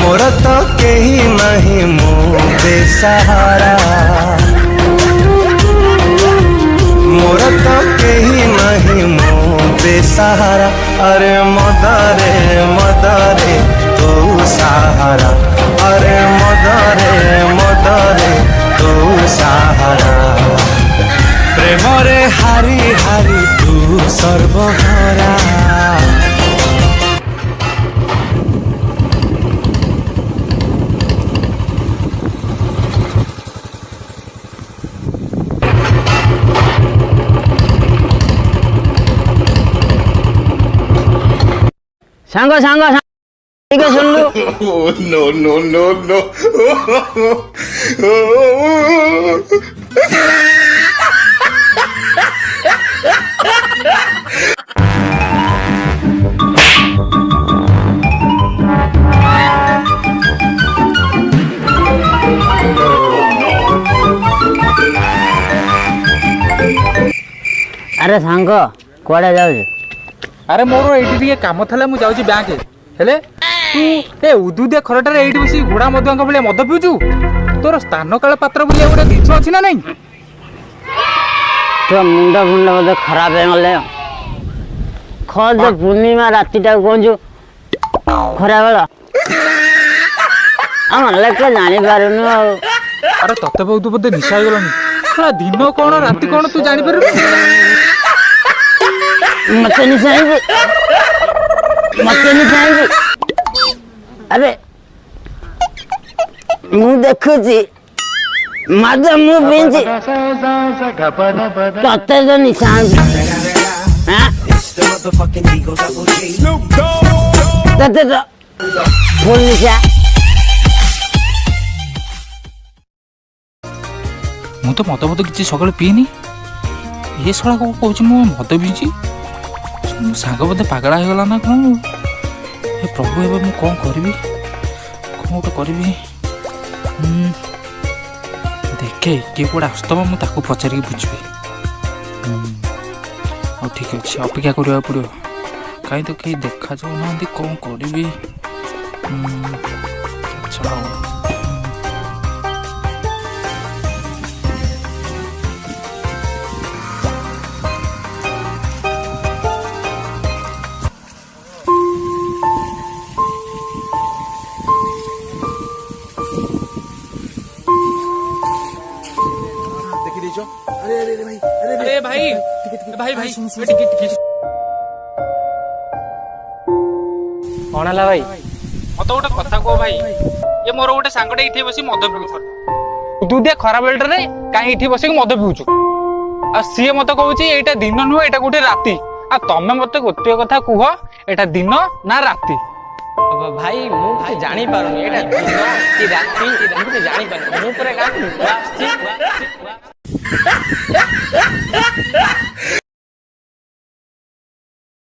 मोर तो केही नहीं मो बेसहारा मोर तो केही नहीं मो बेसहारा अरे मदरे तू सहारा अरे मदरे तू सहारा प्रेम रे हारी हारी तू सर्वहारा सांग सांग ठीक है सुन लो नो नो नो नो अरे सांग कुआडे जाऊ अरे मोर ये कम था मुझे जाऊँ बैंक हेले तू उदुदिया खरटार ये बस घोड़ा मधुआ भाई मद पिचु तोर स्थान काल पात्र बोलिया गोटे जिन अच्छी ना नहीं तो मुंड फुंड बोधे खराब है गले खज पूर्णिमा रातिटा कहूँ खरा बेला आम लेके जानी पारुनु अरे तते बहुत बोधे निशा हो गलानी दिन कौन राति कौन तू जानी पार मत निशा अरे मु देखुची मद मु पिंची तते तो निशा तते तो फुल निशा मु तो मद मद किसी सकाल पीनी ये शला कौन कौच मु मद पीची सांग बोधे पागला हो गला ना कौन हे प्रभु एवं मु कौन करी कौन गोटे करी देखे किए कौटे आसतब मुझे पचारिक बुझी हाँ ठीक अच्छे अपेक्षा करने पड़ो कहीं तो कहीं देखा जाऊ ना कौन करी कौन है भाई मत गोटे कथा कह भाई ये मोर गोटे सांगटे ये बस मद पिउछ दुदिया खराब बेलटे कहीं ये बस मद पिउछु आ सी मत कहूँ यहाँ दिन नुह यहाँ गोटे राति आ तमें मत गोटे कथा कह यहाँ दिन ना राति भाई मुझे जानी पारुनी एटा दिन कि राति मुझे जानी पारुनी मु पूरा का